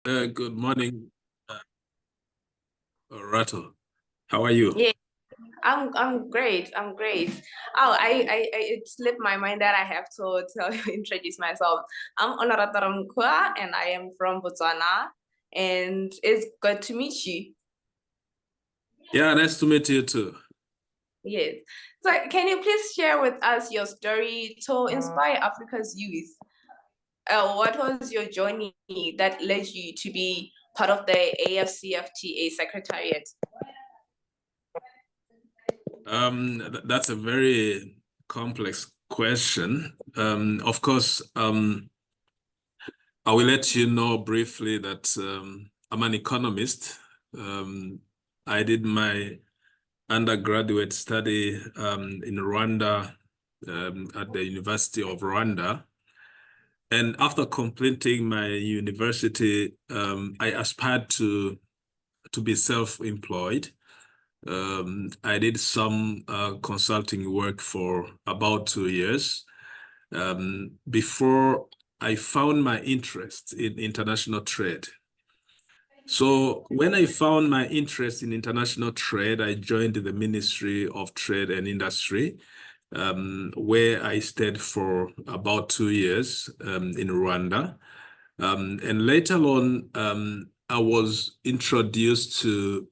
Good morning, Rato. How are you? Yeah, I'm great. I'm great. Oh, it slipped my mind that I have to tell you, introduce myself. I'm Honorata Ramkua and I am from Botswana, and it's good to meet you. Yeah, nice to meet you too. Yes. So can you please share with us your story to inspire Africa's youth? What was your journey that led you to be part of the AfCFTA Secretariat? That's a very complex question. Of course, I will let you know briefly that I'm an economist. Um, I did my undergraduate study in Rwanda at the University of Rwanda. And after completing my university, I aspired to be self-employed. I did some consulting work for about 2 years before I found my interest in international trade. So when I found my interest in international trade, I joined the Ministry of Trade and Industry, where I stayed for about 2 years in Rwanda. And later on, I was introduced to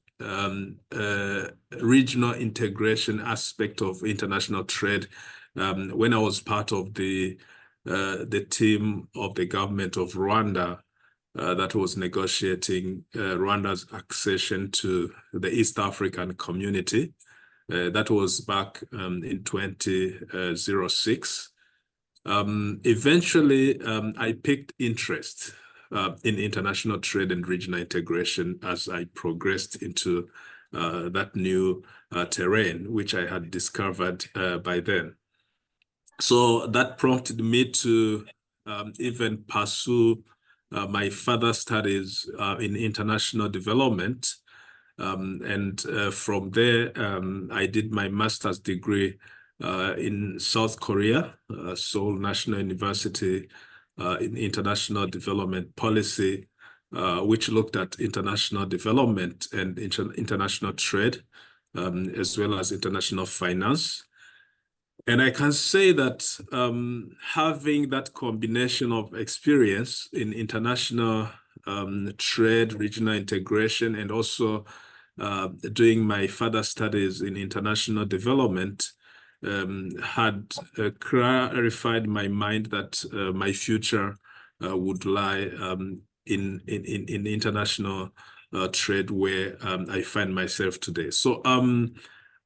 regional integration aspect of international trade when I was part of the team of the government of Rwanda that was negotiating Rwanda's accession to the East African community. That was back in 2006. Eventually, I picked interest in international trade and regional integration as I progressed into that new terrain, which I had discovered by then. So that prompted me to even pursue my further studies in international development. And from there, I did my master's degree in South Korea, Seoul National University in International Development Policy, which looked at international development and international trade, as well as international finance. And I can say that having that combination of experience in international trade, regional integration, and also doing my further studies in international development had clarified my mind that my future would lie in international trade where I find myself today. So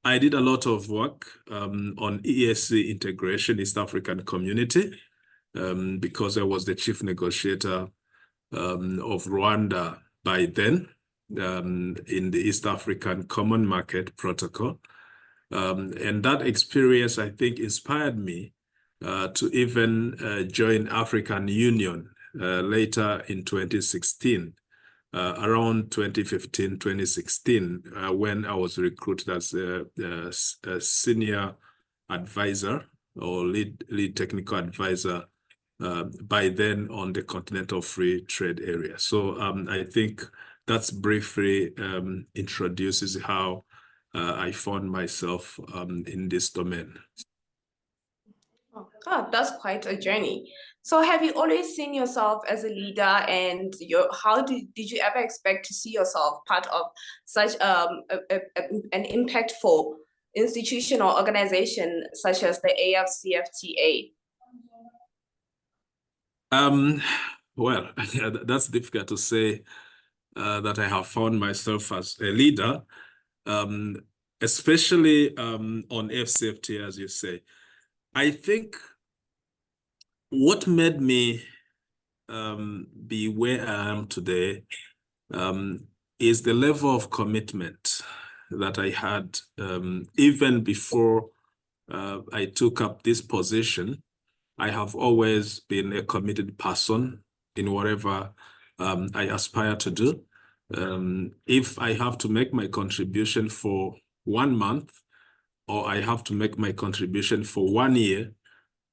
I did a lot of work on ESC integration, East African Community, because I was the chief negotiator of Rwanda by then in the East African Common Market Protocol. And that experience, I think, inspired me to even join African Union later in 2016. Around 2015, 2016, when I was recruited as a senior advisor or lead technical advisor by then on the Continental Free Trade Area. So I think that's briefly introduces how I found myself in this domain. Oh, that's quite a journey. So have you always seen yourself as a leader, and how did you ever expect to see yourself part of such an impactful institution or organization such as the AfCFTA? Well, that's difficult to say that I have found myself as a leader, um, especially on AfCFTA, as you say. I think what made me be where I am today is the level of commitment that I had even before I took up this position. I have always been a committed person in whatever I aspire to do. If I have to make my contribution for 1 month, or I have to make my contribution for 1 year,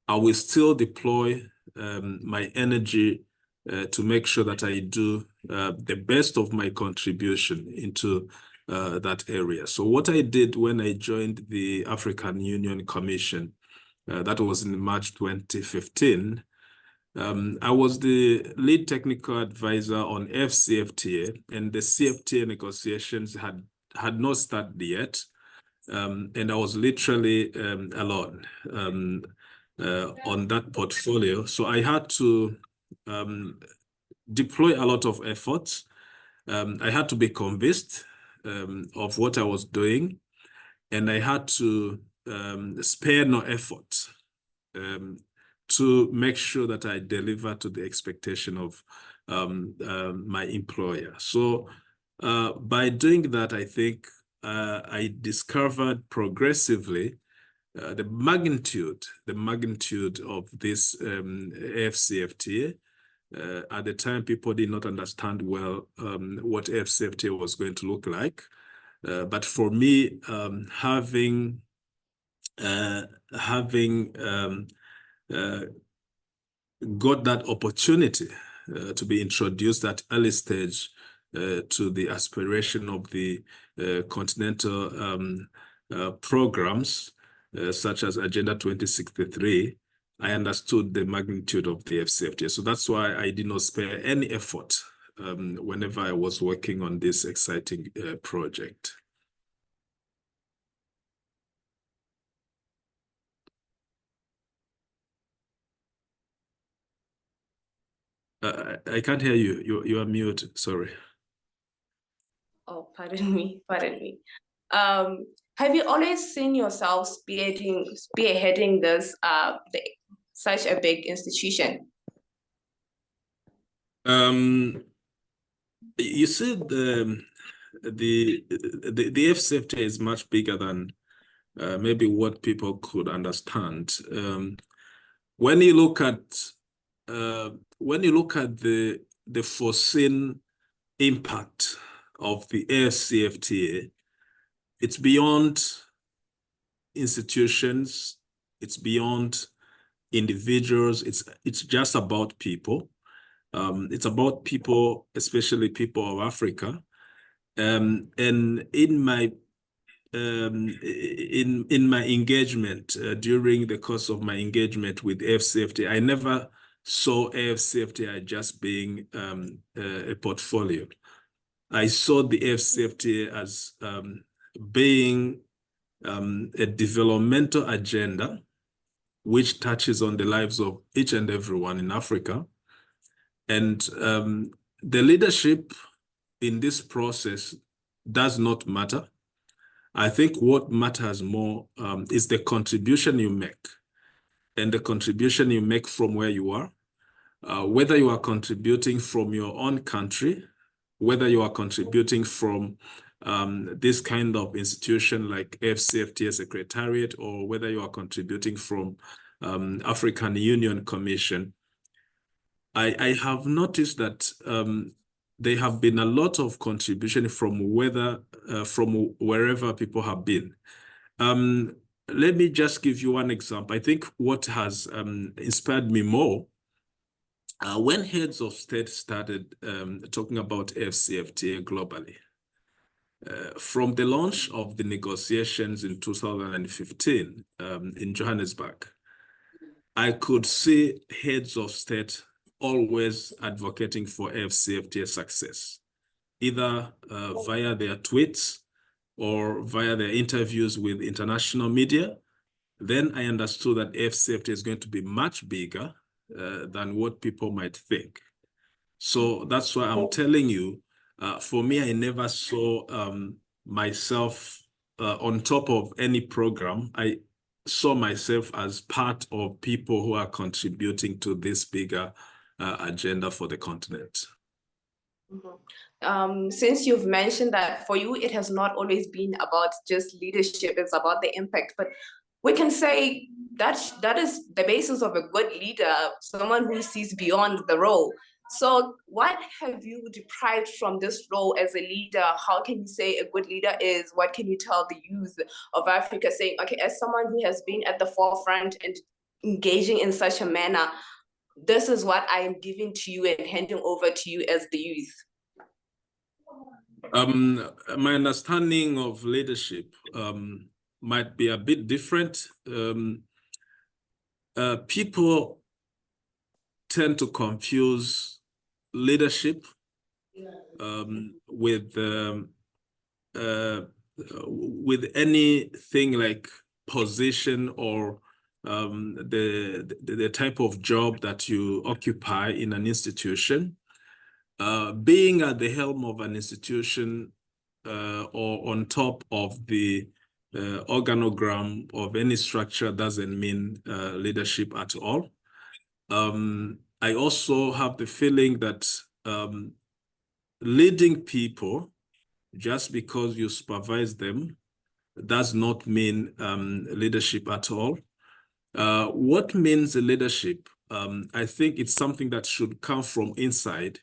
I will still deploy my energy to make sure that I do the best of my contribution into that area. So what I did when I joined the African Union Commission, that was in March 2015, I was the lead technical advisor on AfCFTA, and the CFTA negotiations had not started yet. And I was literally alone on that portfolio. So I had to deploy a lot of effort. I had to be convinced of what I was doing, and I had to spare no effort to make sure that I deliver to the expectation of my employer. So by doing that, I think I discovered progressively the magnitude of this AfCFTA. At the time, people did not understand well what AfCFTA was going to look like. But for me, having got that opportunity to be introduced at early stage to the aspiration of the continental programs, such as Agenda 2063, I understood the magnitude of the AfCFTA. So that's why I did not spare any effort whenever I was working on this exciting project. I can't hear you. You are mute. Sorry. Oh, pardon me. Have you always seen yourself spearheading this such a big institution? You said the AfCFTA is much bigger than maybe what people could understand. When you look at the foreseen impact of the AfCFTA, it's beyond institutions, it's beyond individuals, it's just about people. It's about people, especially people of Africa. And in my engagement, during the course of my engagement with AfCFTA, I never saw AfCFTA just being a portfolio. I saw the AfCFTA as being a developmental agenda which touches on the lives of each and everyone in Africa. And the leadership in this process does not matter. I think what matters more is the contribution you make, and the contribution you make from where you are, whether you are contributing from your own country, whether you are contributing from this kind of institution like AfCFTA Secretariat, or whether you are contributing from African Union Commission. I have noticed that there have been a lot of contribution from wherever people have been. Let me just give you one example. I think what has inspired me more, when heads of state started talking about AfCFTA globally, from the launch of the negotiations in 2015 in Johannesburg, I could see heads of state always advocating for AfCFTA success, either via their tweets or via their interviews with international media. Then I understood that AfCFTA is going to be much bigger than what people might think. So that's why I'm telling you, for me, I never saw myself on top of any program. I saw myself as part of people who are contributing to this bigger agenda for the continent. Mm-hmm. Since you've mentioned that for you, it has not always been about just leadership, it's about the impact, but we can say that is the basis of a good leader, someone who sees beyond the role. So what have you deprived from this role as a leader? How can you say a good leader is? What can you tell the youth of Africa saying, okay, as someone who has been at the forefront and engaging in such a manner, this is what I am giving to you and handing over to you as the youth? My understanding of leadership might be a bit different. People tend to confuse leadership with anything like position or the type of job that you occupy in an institution. Being at the helm of an institution or on top of the organogram of any structure doesn't mean leadership at all. I also have the feeling that leading people, just because you supervise them, does not mean leadership at all. What means leadership? I think it's something that should come from inside,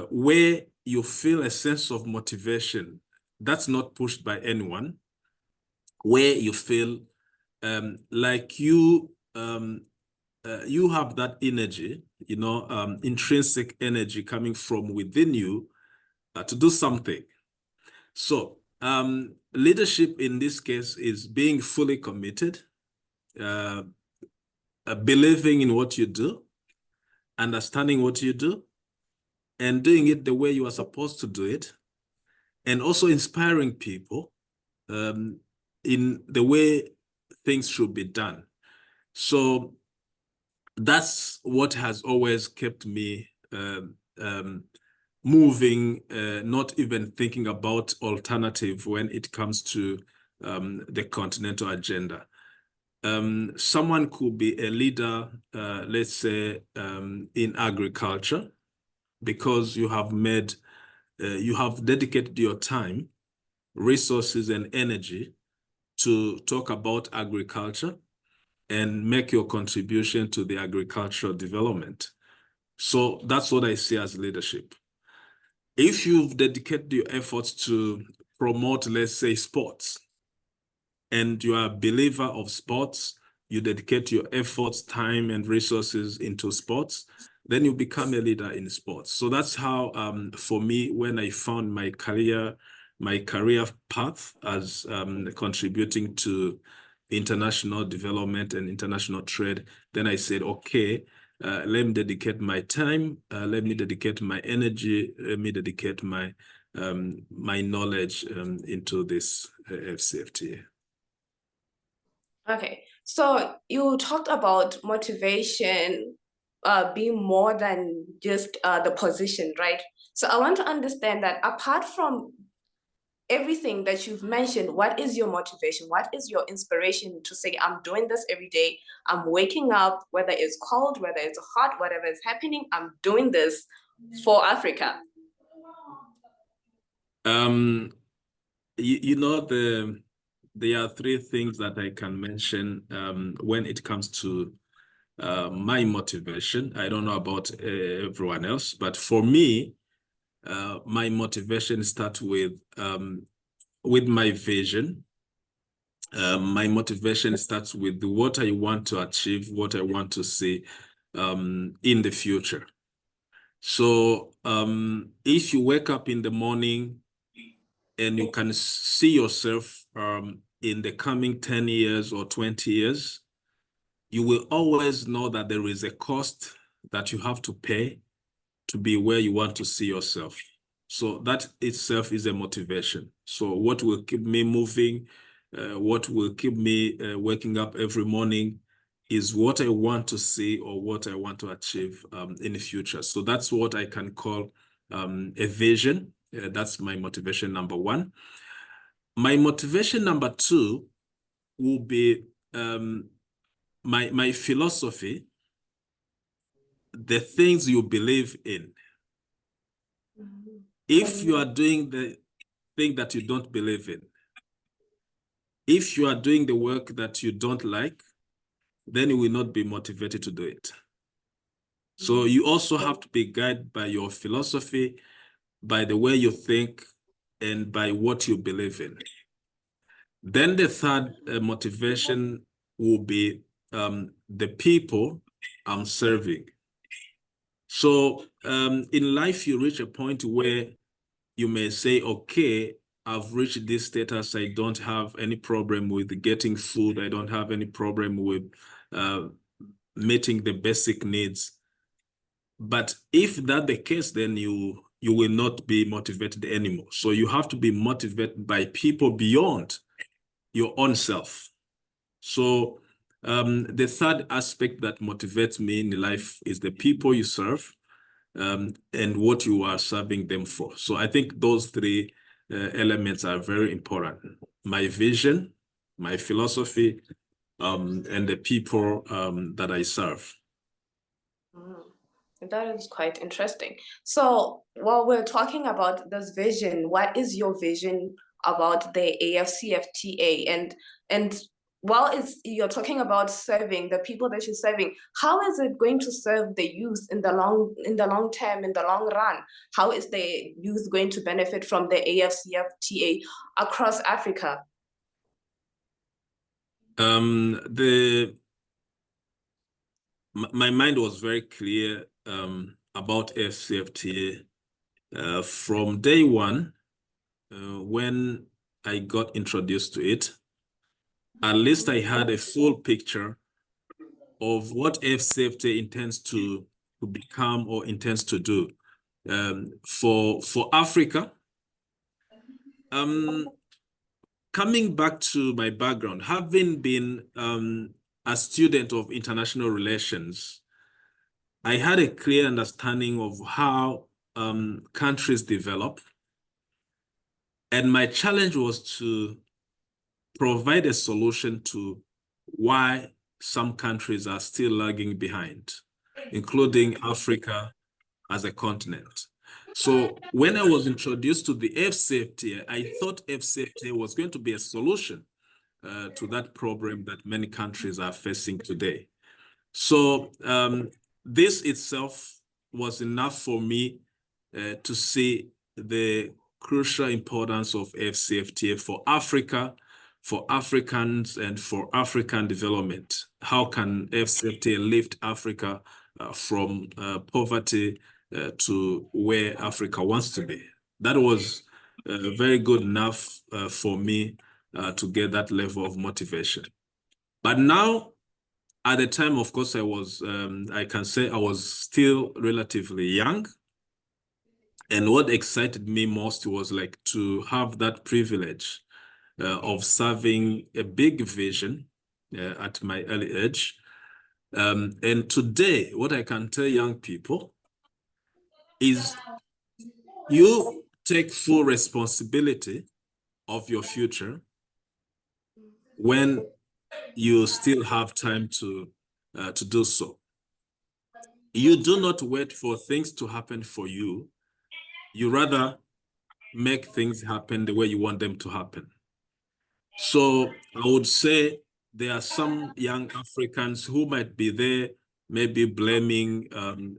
where you feel a sense of motivation that's not pushed by anyone, where you feel like you have that energy, intrinsic energy coming from within you to do something. So leadership in this case is being fully committed, believing in what you do, understanding what you do, and doing it the way you are supposed to do it, and also inspiring people in the way things should be done. So that's what has always kept me moving, not even thinking about alternative when it comes to the continental agenda. Someone could be a leader, let's say, in agriculture, because you have dedicated your time, resources, and energy to talk about agriculture and make your contribution to the agricultural development. So that's what I see as leadership. If you've dedicated your efforts to promote, let's say, sports, and you are a believer of sports, you dedicate your efforts, time, and resources into sports, then you become a leader in sports. So that's how, for me, when I found my career path as contributing to international development and international trade, then I said, okay, let me dedicate my time, let me dedicate my energy, let me dedicate my knowledge into this AfCFTA. Okay, so you talked about motivation being more than just the position, right? So I want to understand that apart from everything that you've mentioned, what is your motivation? What is your inspiration to say, I'm doing this every day, I'm waking up, whether it's cold, whether it's hot, whatever is happening, I'm doing this for Africa? There are three things that I can mention when it comes to my motivation. I don't know about everyone else, but for me, my motivation starts with my vision. My motivation starts with what I want to achieve, what I want to see in the future. So if you wake up in the morning and you can see yourself in the coming 10 years or 20 years, you will always know that there is a cost that you have to pay to be where you want to see yourself. So that itself is a motivation. So what will keep me moving, what will keep me waking up every morning is what I want to see or what I want to achieve in the future. So that's what I can call a vision. That's my motivation number one. My motivation number two will be my philosophy, the things you believe in. If you are doing the thing that you don't believe in, if you are doing the work that you don't like, then you will not be motivated to do it. So you also have to be guided by your philosophy, by the way you think, and by what you believe in. Then the third motivation will be the people I'm serving. So in life, you reach a point where you may say, okay, I've reached this status. I don't have any problem with getting food. I don't have any problem with meeting the basic needs. But if that's the case, then you will not be motivated anymore. So you have to be motivated by people beyond your own self. So the third aspect that motivates me in life is the people you serve and what you are serving them for. So I think those three elements are very important. My vision, my philosophy, and the people that I serve. That is quite interesting. So while we're talking about this vision, what is your vision about the AfCFTA? And while you're talking about serving the people that you're serving, how is it going to serve the youth in the long term, in the long run? How is the youth going to benefit from the AfCFTA across Africa? My mind was very clear about AfCFTA from day one when I got introduced to it. At least I had a full picture of what AfCFTA intends to become or intends to do for Africa. Coming back to my background, having been a student of international relations, I had a clear understanding of how countries develop. And my challenge was to provide a solution to why some countries are still lagging behind, including Africa as a continent. So when I was introduced to the AfCFTA, I thought AfCFTA was going to be a solution to that problem that many countries are facing today. So this itself was enough for me to see the crucial importance of AfCFTA for Africa, for Africans, and for African development. How can AfCFTA lift Africa from poverty to where Africa wants to be? That was very good enough for me to get that level of motivation. But now, at the time, of course, I can say I was still relatively young. And what excited me most was like to have that privilege of serving a big vision at my early age. And today, what I can tell young people is you take full responsibility of your future when you still have time to do so. You do not wait for things to happen for you. You rather make things happen the way you want them to happen. So I would say there are some young Africans who might be there, maybe blaming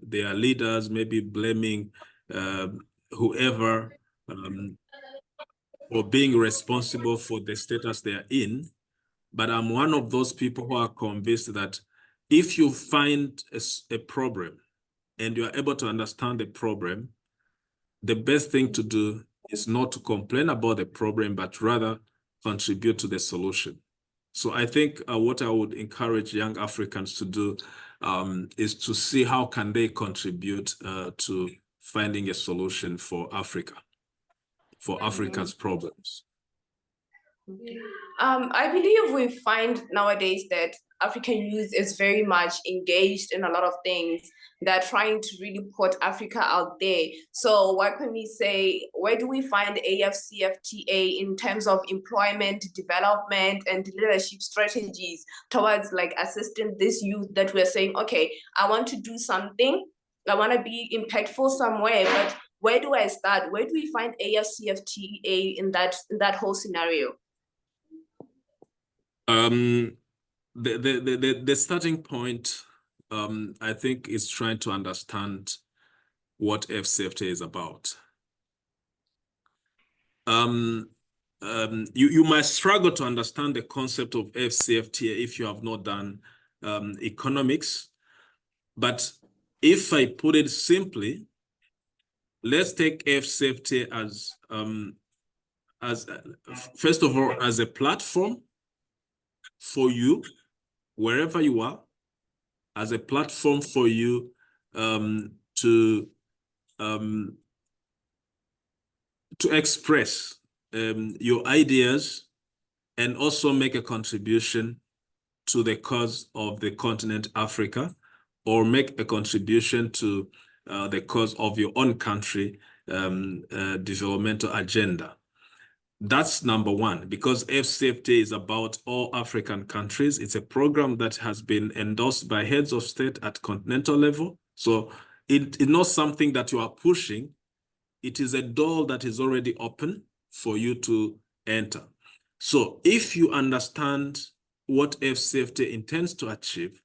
their leaders, maybe blaming whoever for being responsible for the status they are in. But I'm one of those people who are convinced that if you find a problem and you are able to understand the problem, the best thing to do is not to complain about the problem, but rather contribute to the solution. So I think what I would encourage young Africans to do is to see how can they contribute to finding a solution for Africa, for Africa's problems. I believe we find nowadays that African youth is very much engaged in a lot of things. They're trying to really put Africa out there. So what can we say, where do we find AfCFTA in terms of employment, development, and leadership strategies towards like assisting this youth that we're saying, okay, I want to do something, I want to be impactful somewhere, but where do I start? Where do we find AfCFTA in that whole scenario? The starting point, I think, is trying to understand what AfCFTA is about. You might struggle to understand the concept of AfCFTA if you have not done economics. But if I put it simply, let's take AfCFTA as first of all, as a platform for you, wherever you are, as a platform for you to express your ideas and also make a contribution to the cause of the continent Africa, or make a contribution to the cause of your own country developmental agenda. That's number one, because AfCFTA is about all African countries. It's a program that has been endorsed by heads of state at continental level. So it's not something that you are pushing. It is a door that is already open for you to enter. So if you understand what AfCFTA intends to achieve,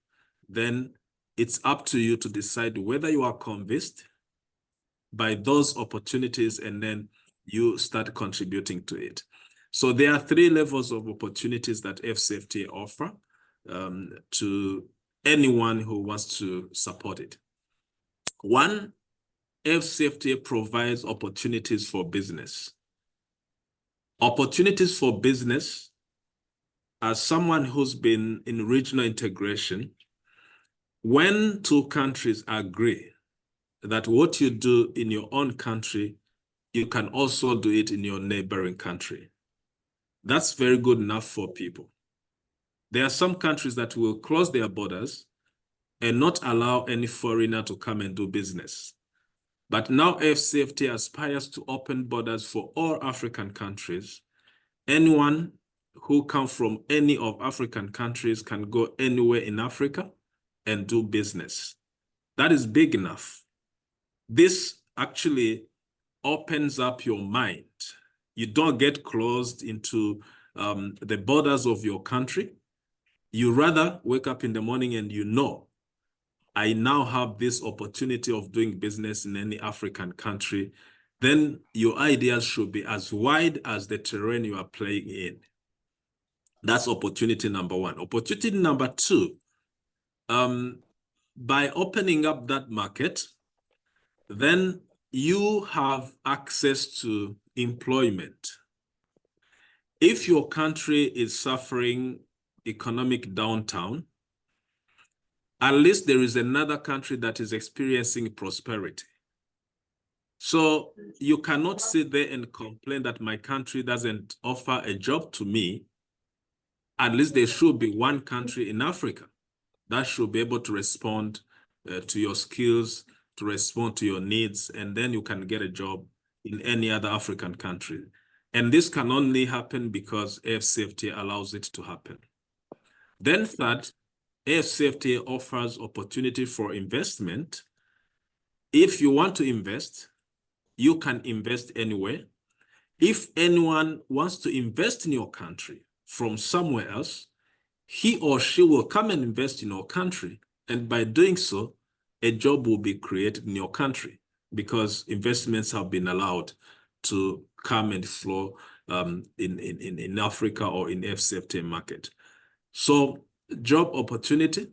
then it's up to you to decide whether you are convinced by those opportunities, and then you start contributing to it. So there are three levels of opportunities that AfCFTA offer to anyone who wants to support it. One, AfCFTA provides opportunities for business. Opportunities for business, as someone who's been in regional integration, when two countries agree that what you do in your own country, you can also do it in your neighboring country. That's very good enough for people. There are some countries that will close their borders and not allow any foreigner to come and do business. But now AfCFTA aspires to open borders for all African countries. Anyone who comes from any of African countries can go anywhere in Africa and do business. That is big enough. This actually opens up your mind. You don't get closed into the borders of your country. You rather wake up in the morning and you know, I now have this opportunity of doing business in any African country. Then your ideas should be as wide as the terrain you are playing in. That's opportunity number one. Opportunity number two, by opening up that market, then you have access to employment. If your country is suffering economic downturn, at least there is another country that is experiencing prosperity. So you cannot sit there and complain that my country doesn't offer a job to me. At least there should be one country in Africa that should be able to respond to your skills, to respond to your needs, and then you can get a job in any other African country. And this can only happen because AfCFTA allows it to happen. Then third, AfCFTA offers opportunity for investment. If you want to invest, you can invest anywhere. If anyone wants to invest in your country from somewhere else, he or she will come and invest in your country. And by doing so, a job will be created in your country because investments have been allowed to come and flow in Africa or in AfCFTA market. So job opportunity,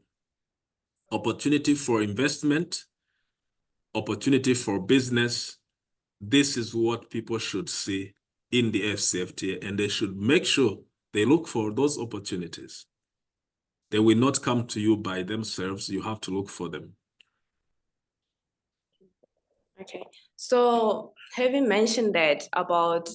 opportunity for investment, opportunity for business. This is what people should see in the AfCFTA, and they should make sure they look for those opportunities. They will not come to you by themselves. You have to look for them. Okay, so having mentioned that about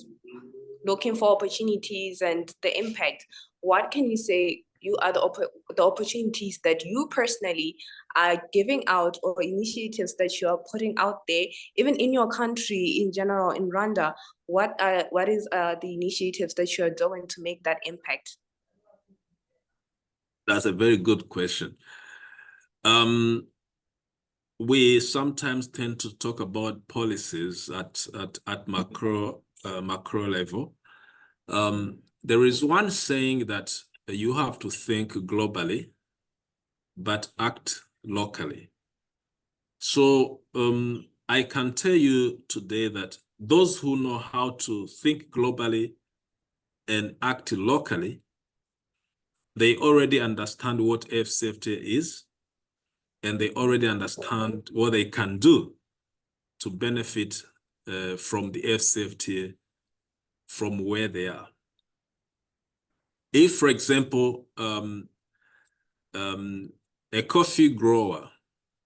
looking for opportunities and the impact, what can you say you are the opportunities that you personally are giving out, or initiatives that you are putting out there, even in your country in general, in Rwanda? What is the initiatives that you are doing to make that impact? That's a very good question. We sometimes tend to talk about policies at macro level. There is one saying that you have to think globally, but act locally. So I can tell you today that those who know how to think globally and act locally, they already understand what AfCFTA is, and they already understand what they can do to benefit from the AfCFTA from where they are. If, for example, a coffee grower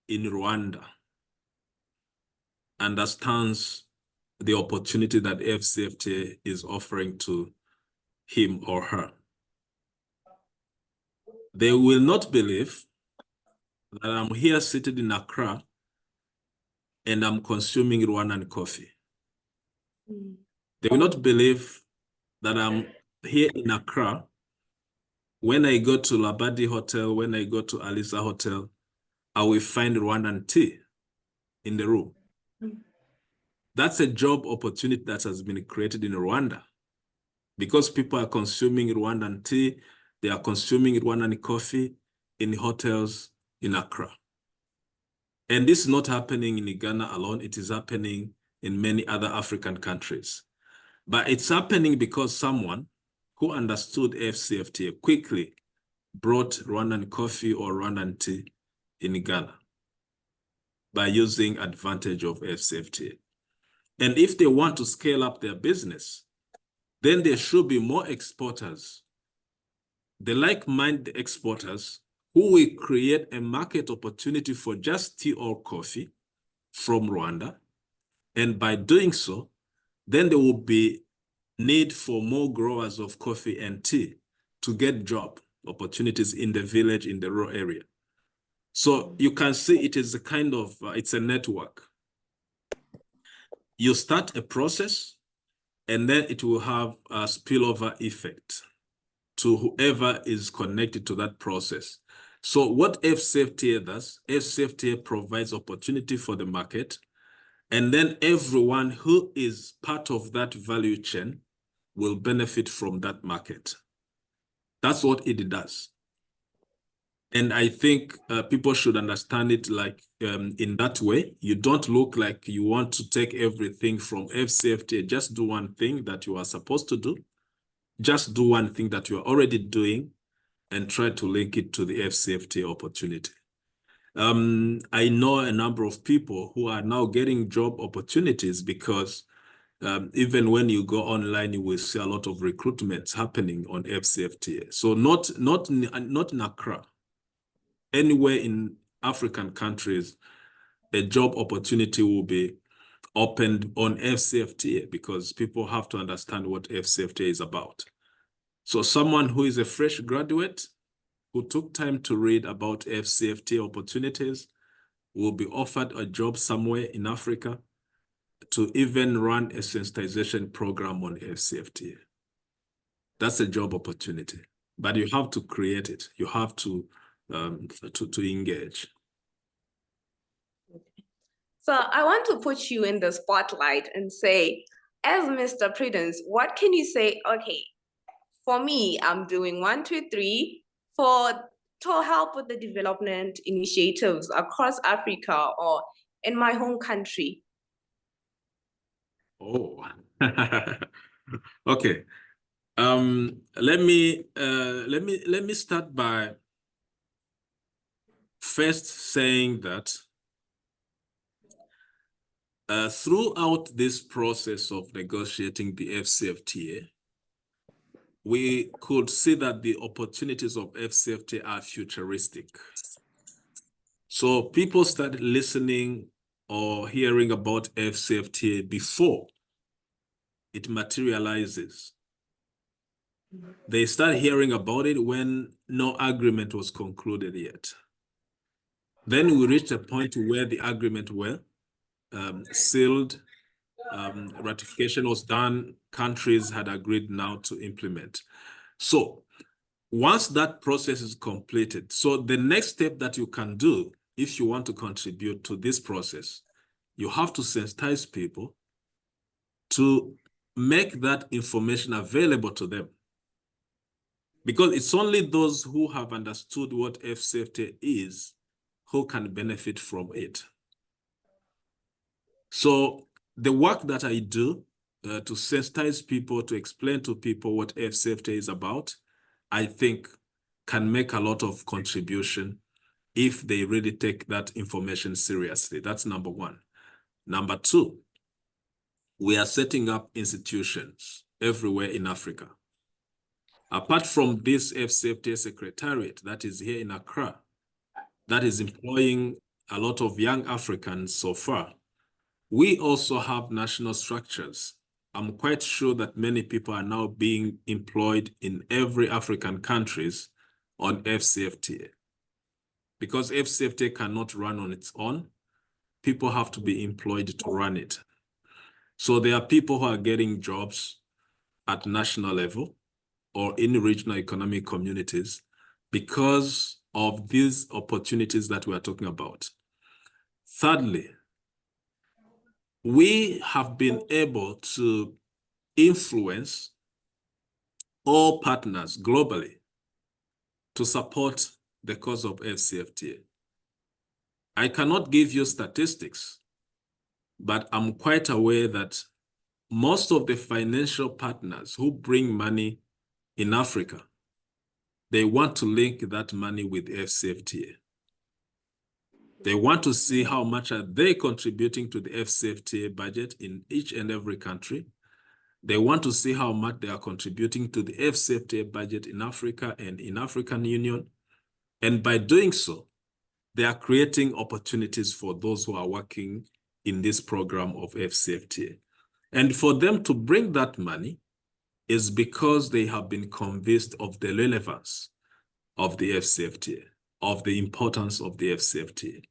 in Rwanda understands the opportunity that AfCFTA is offering to him or her, they will not believe that I'm here seated in Accra and I'm consuming Rwandan coffee. They will not believe that I'm here in Accra. When I go to Labadi Hotel, when I go to Alisa Hotel, I will find Rwandan tea in the room. That's a job opportunity that has been created in Rwanda because people are consuming Rwandan tea, they are consuming Rwandan coffee in hotels in Accra. And this is not happening in Ghana alone, it is happening in many other African countries. But it's happening because someone who understood AfCFTA quickly brought Rwandan coffee or Rwandan tea in Ghana by using advantage of AfCFTA. And if they want to scale up their business, then there should be more exporters, the like-minded exporters who will create a market opportunity for just tea or coffee from Rwanda. And by doing so, then there will be need for more growers of coffee and tea to get job opportunities in the village, in the rural area. So you can see it is a kind of, it's a network. You start a process and then it will have a spillover effect to whoever is connected to that process. So what AfCFTA does, AfCFTA provides opportunity for the market, and then everyone who is part of that value chain will benefit from that market. That's what it does. And I think people should understand it like in that way. You don't look like you want to take everything from AfCFTA. Just do one thing that you are supposed to do. Just do one thing that you are already doing and try to link it to the AfCFTA opportunity. I know a number of people who are now getting job opportunities because even when you go online, you will see a lot of recruitments happening on AfCFTA. So not in Accra. Anywhere in African countries, a job opportunity will be opened on AfCFTA because people have to understand what AfCFTA is about. So someone who is a fresh graduate who took time to read about AfCFTA opportunities will be offered a job somewhere in Africa to even run a sensitization program on AfCFTA. That's a job opportunity, but you have to create it. You have to engage. So I want to put you in the spotlight and say, as Mr. Prudence, what can you say? Okay, for me, I'm doing 1, 2, 3 to help with the development initiatives across Africa or in my home country. Oh, okay. Let me start by first saying that throughout this process of negotiating the AfCFTA, we could see that the opportunities of AfCFTA are futuristic. So people started listening or hearing about AfCFTA before it materializes. They start hearing about it when no agreement was concluded yet. Then we reached a point where the agreement were sealed, ratification was done, countries had agreed now to implement. So once that process is completed, so the next step that you can do if you want to contribute to this process, you have to sensitize people to make that information available to them. Because it's only those who have understood what AfCFTA is who can benefit from it. So the work that I do to sensitize people, to explain to people what AfCFTA is about, I think can make a lot of contribution if they really take that information seriously. That's number one. Number two, we are setting up institutions everywhere in Africa. Apart from this AfCFTA Secretariat that is here in Accra, that is employing a lot of young Africans so far, we also have national structures. I'm quite sure that many people are now being employed in every African countries on AfCFTA. Because AfCFTA cannot run on its own, people have to be employed to run it. So there are people who are getting jobs at national level or in regional economic communities because of these opportunities that we are talking about. Thirdly, we have been able to influence all partners globally to support the cause of AfCFTA. I cannot give you statistics, but I'm quite aware that most of the financial partners who bring money in Africa, they want to link that money with AfCFTA. They want to see how much are they contributing to the AfCFTA budget in each and every country. They want to see how much they are contributing to the AfCFTA budget in Africa and in African Union. And by doing so, they are creating opportunities for those who are working in this program of AfCFTA. And for them to bring that money is because they have been convinced of the relevance of the AfCFTA, of the importance of the AfCFTA.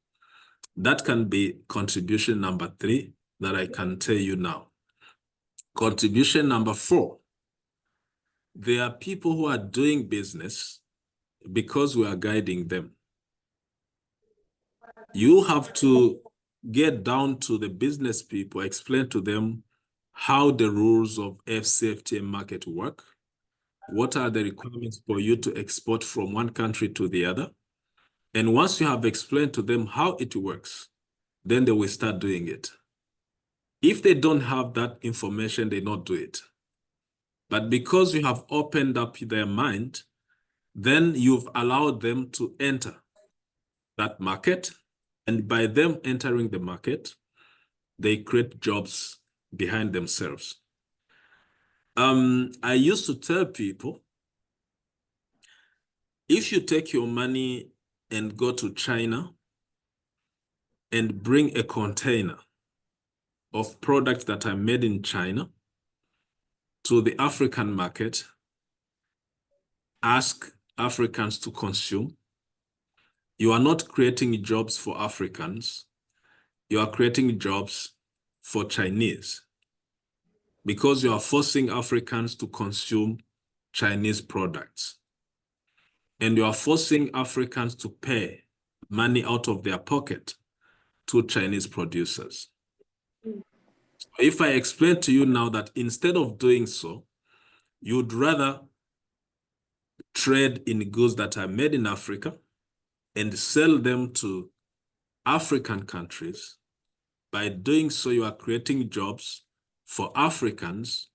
That can be contribution number 3 that I can tell you now. Contribution number 4, there are people who are doing business because we are guiding them. You have to get down to the business people, explain to them how the rules of AfCFTA market work, what are the requirements for you to export from one country to the other. And once you have explained to them how it works, then they will start doing it. If they don't have that information, they don't do it. But because you have opened up their mind, then you've allowed them to enter that market. And by them entering the market, they create jobs behind themselves. I used to tell people, if you take your money and go to China and bring a container of products that are made in China to the African market, ask Africans to consume, you are not creating jobs for Africans, you are creating jobs for Chinese, because you are forcing Africans to consume Chinese products. And you are forcing Africans to pay money out of their pocket to Chinese producers. If I explain to you now that instead of doing so, you'd rather trade in goods that are made in Africa and sell them to African countries, by doing so, you are creating jobs for Africans,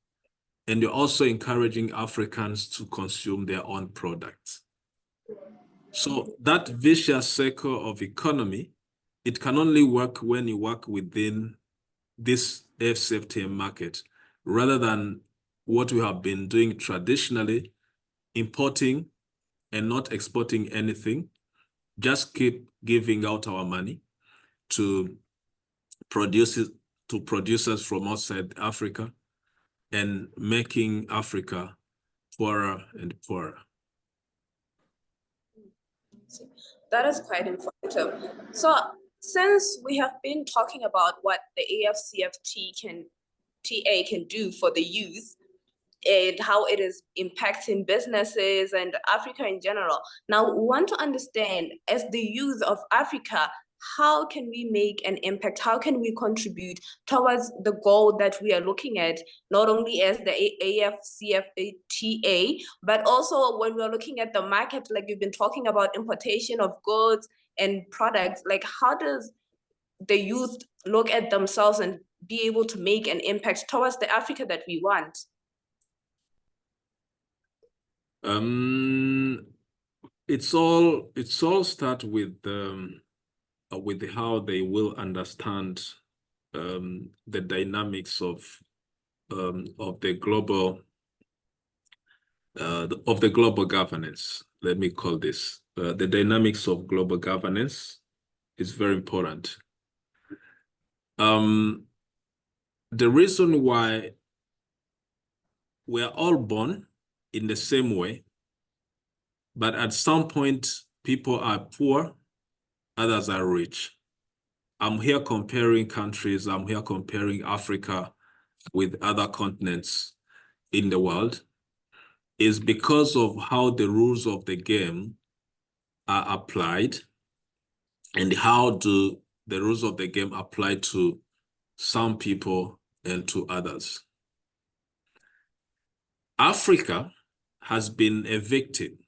and you're also encouraging Africans to consume their own products. So that vicious circle of economy, it can only work when you work within this AfCFTA market, rather than what we have been doing traditionally, importing and not exporting anything, just keep giving out our money to producers from outside Africa and making Africa poorer and poorer. That is quite informative. So since we have been talking about what the AfCFTA can do for the youth and how it is impacting businesses and Africa in general, now we want to understand, as the youth of Africa, how can we make an impact? How can we contribute towards the goal that we are looking at, not only as the AfCFTA, but also when we're looking at the market, like you've been talking about importation of goods and products, like how does the youth look at themselves and be able to make an impact towards the Africa that we want? It's all start with how they will understand the dynamics of the global governance. Let me call this the dynamics of global governance is very important. The reason why we are all born in the same way, but at some point people are poor, others are rich. I'm here comparing countries. I'm here comparing Africa with other continents in the world, is because of how the rules of the game are applied and how do the rules of the game apply to some people and to others. Africa has been a victim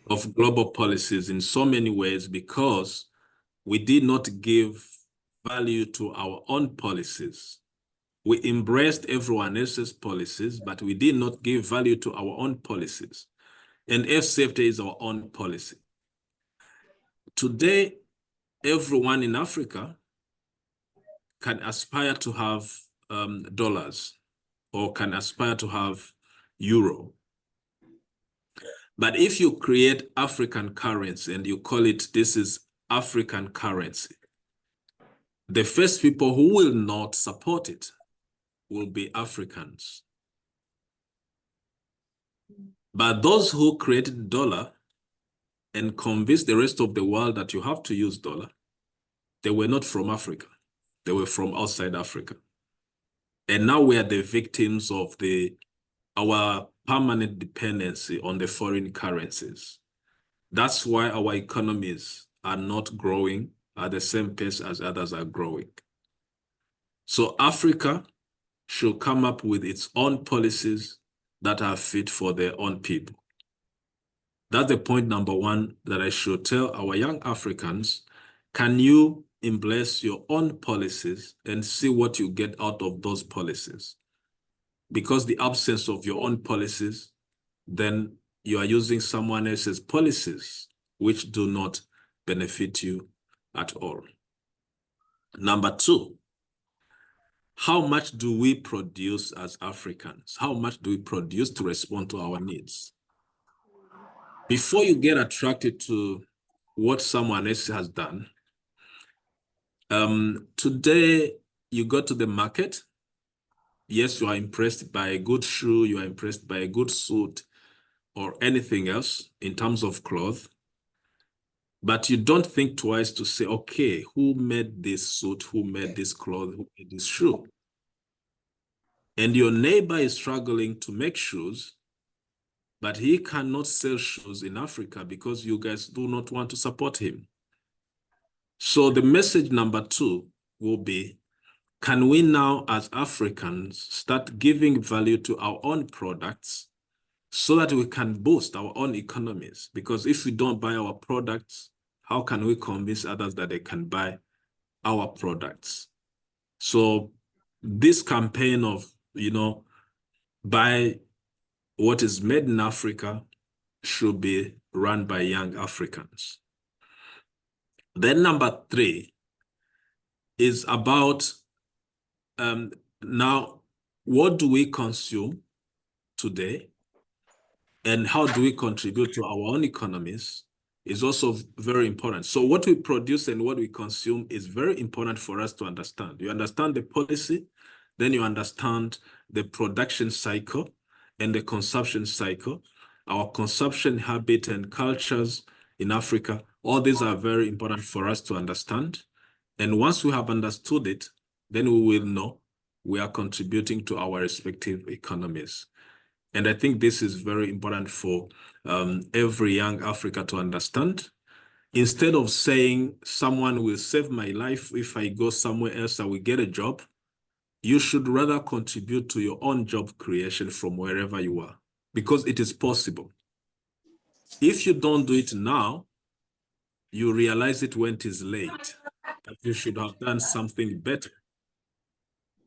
of global policies in so many ways because we did not give value to our own policies. We embraced everyone else's policies, but we did not give value to our own policies. And AfCFTA is our own policy. Today, everyone in Africa can aspire to have dollars or can aspire to have euro. But if you create African currency and you call it, this is African currency, the first people who will not support it will be Africans. But those who created dollar and convinced the rest of the world that you have to use dollar, they were not from Africa. They were from outside Africa. And now we are the victims of our permanent dependency on the foreign currencies. That's why our economies are not growing at the same pace as others are growing. So Africa should come up with its own policies that are fit for their own people. That's the point number one that I should tell our young Africans. Can you embrace your own policies and see what you get out of those policies? Because the absence of your own policies, then you are using someone else's policies, which do not benefit you at all. Number two, how much do we produce as Africans? How much do we produce to respond to our needs? Before you get attracted to what someone else has done, today you go to the market. Yes, you are impressed by a good shoe, you are impressed by a good suit or anything else in terms of clothes, but you don't think twice to say, okay, who made this suit, who made this cloth, who made this shoe? And your neighbor is struggling to make shoes, but he cannot sell shoes in Africa because you guys do not want to support him. So the message number two will be, can we now as Africans start giving value to our own products so that we can boost our own economies? Because if we don't buy our products, how can we convince others that they can buy our products? So this campaign of, buy what is made in Africa should be run by young Africans. Then number three is about now, what do we consume today and how do we contribute to our own economies is also very important. So what we produce and what we consume is very important for us to understand. You understand the policy, then you understand the production cycle and the consumption cycle, our consumption habit and cultures in Africa. All these are very important for us to understand. And once we have understood it, then we will know we are contributing to our respective economies. And I think this is very important for every young Africa to understand. Instead of saying someone will save my life if I go somewhere else, I will get a job, you should rather contribute to your own job creation from wherever you are, because it is possible. If you don't do it now, you realize it when it is late, that you should have done something better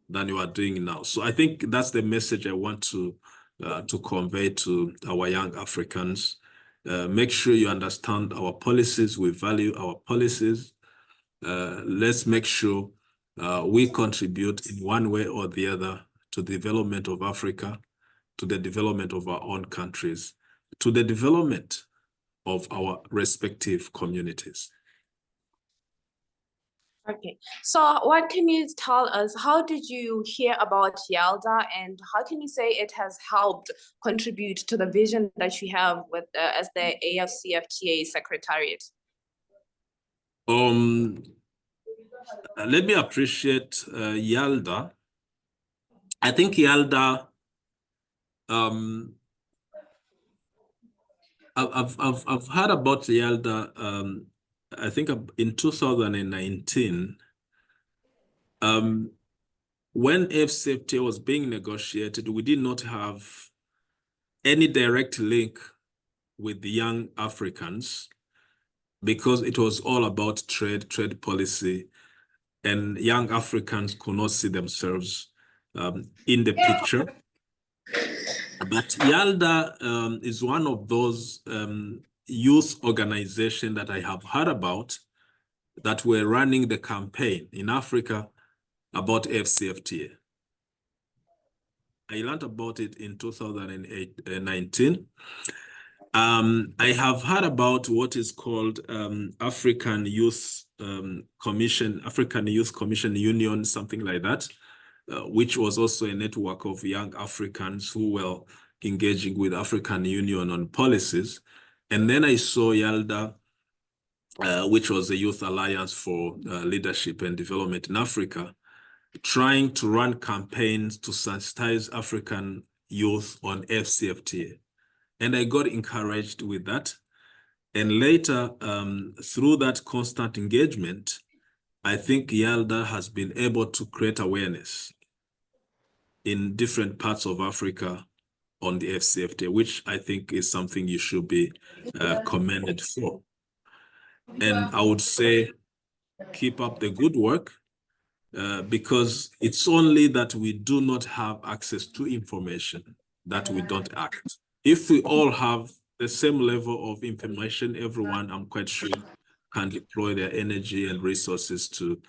than you are doing now. So I think that's the message I want to convey to our young Africans. Make sure you understand our policies. We value our policies. Let's make sure we contribute in one way or the other to the development of Africa, to the development of our own countries, to the development of our respective communities. Okay, so what can you tell us? How did you hear about YALDA, and how can you say it has helped contribute to the vision that you have with as the AfCFTA Secretariat? Let me appreciate YALDA. I think YALDA, I've heard about YALDA. I think in 2019, when AfCFTA was being negotiated, we did not have any direct link with the young Africans because it was all about trade policy, and young Africans could not see themselves in the picture. But YALDA is one of those youth organizations that I have heard about that were running the campaign in Africa about AfCFTA. I learned about it in 2019. I have heard about what is called African Youth Commission Union, something like that, which was also a network of young Africans who were engaging with African Union on policies. And then I saw YALDA, which was a Youth Alliance for Leadership and Development in Africa, trying to run campaigns to sensitize African youth on AfCFTA. And I got encouraged with that. And later, through that constant engagement, I think YALDA has been able to create awareness in different parts of Africa on the AfCFTA, which I think is something you should be commended for. And I would say, keep up the good work, because it's only that we do not have access to information that we don't act. If we all have the same level of information, everyone, I'm quite sure, can deploy their energy and resources to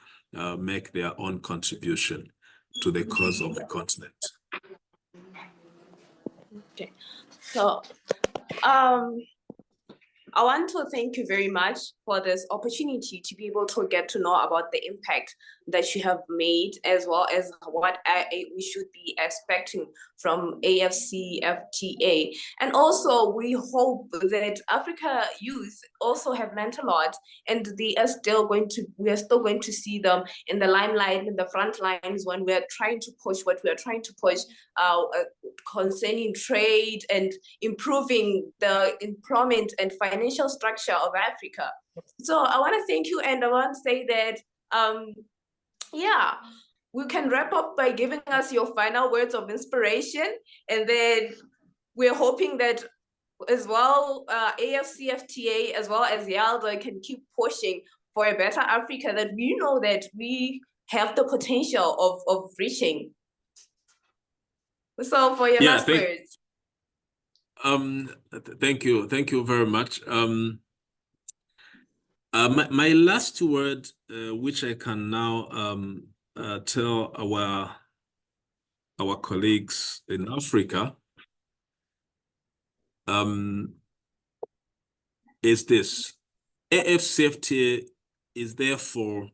make their own contribution to the cause of the continent. Okay, so I want to thank you very much for this opportunity to be able to get to know about the impact that you have made, as well as what we should be expecting from AfCFTA. And also, we hope that Africa youth also have learned a lot, and we are still going to see them in the limelight, in the front lines, when we're trying to push what we are trying to push concerning trade and improving the employment and financial structure of Africa. So I want to thank you, and I want to say that yeah, we can wrap up by giving us your final words of inspiration, and then we're hoping that as well AfCFTA as well as YALDA can keep pushing for a better Africa that we know that we have the potential of reaching. So for your last words. Thank you very much. My last word, which I can now tell our colleagues in Africa, is this: AfCFTA is there for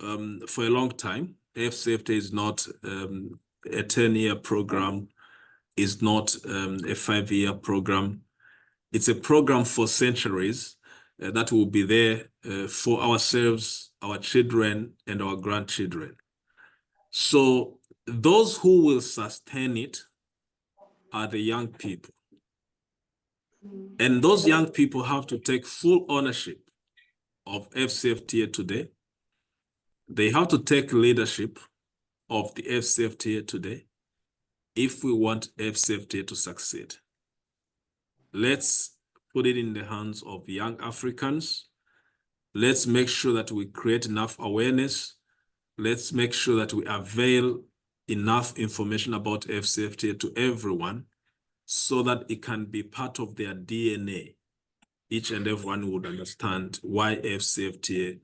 a long time. AfCFTA is not a 10-year program, is not a 5-year program. It's a program for centuries that will be there for ourselves, our children, and our grandchildren. So those who will sustain it are the young people. And those young people have to take full ownership of AfCFTA today. They have to take leadership of the AfCFTA today if we want AfCFTA to succeed. Let's put it in the hands of young Africans. Let's make sure that we create enough awareness. Let's make sure that we avail enough information about AfCFTA to everyone so that it can be part of their DNA. Each and everyone would understand why AfCFTA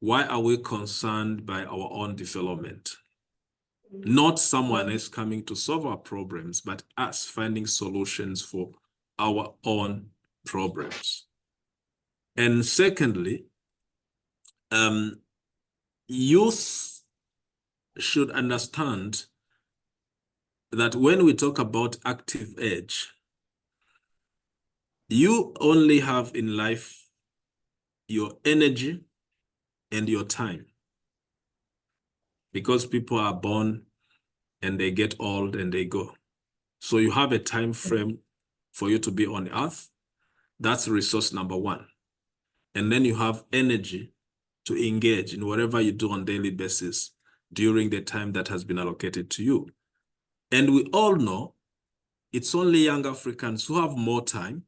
why are we concerned by our own development? Not someone else coming to solve our problems, but us finding solutions for our own problems. And secondly, youth should understand that when we talk about active age, you only have in life your energy and your time. Because people are born and they get old and they go. So you have a time frame for you to be on earth. That's resource number one. And then you have energy to engage in whatever you do on a daily basis during the time that has been allocated to you. And we all know it's only young Africans who have more time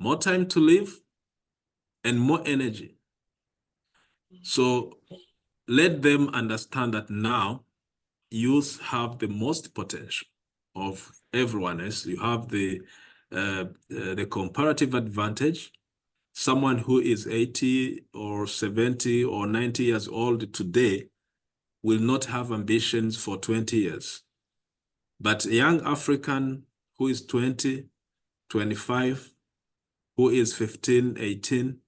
to live, and more energy. So let them understand that now youth have the most potential of everyone else. You have the comparative advantage. Someone who is 80 or 70 or 90 years old today will not have ambitions for 20 years. But a young African who is 20, 25, who is 15, 18,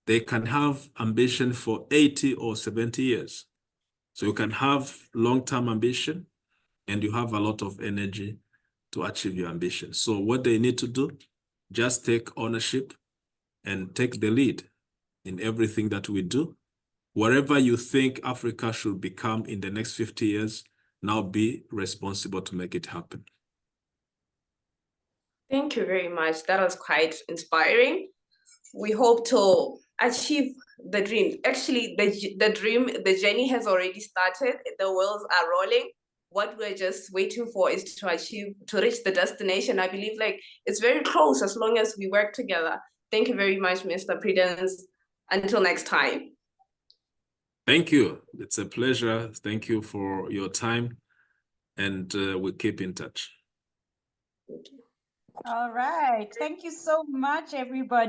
they can have ambition for 80 or 70 years. So you can have long-term ambition and you have a lot of energy to achieve your ambition. So what they need to do, just take ownership and take the lead in everything that we do. Wherever you think Africa should become in the next 50 years, now be responsible to make it happen. Thank you very much. That was quite inspiring. We hope to achieve the dream. Actually, the journey has already started. The wheels are rolling. What we're just waiting for is to reach the destination. I believe like it's very close as long as we work together. Thank you very much, Mr. Prudence. Until next time. Thank you. It's a pleasure. Thank you for your time. And we'll keep in touch. Thank you. All right. Thank you so much, everybody.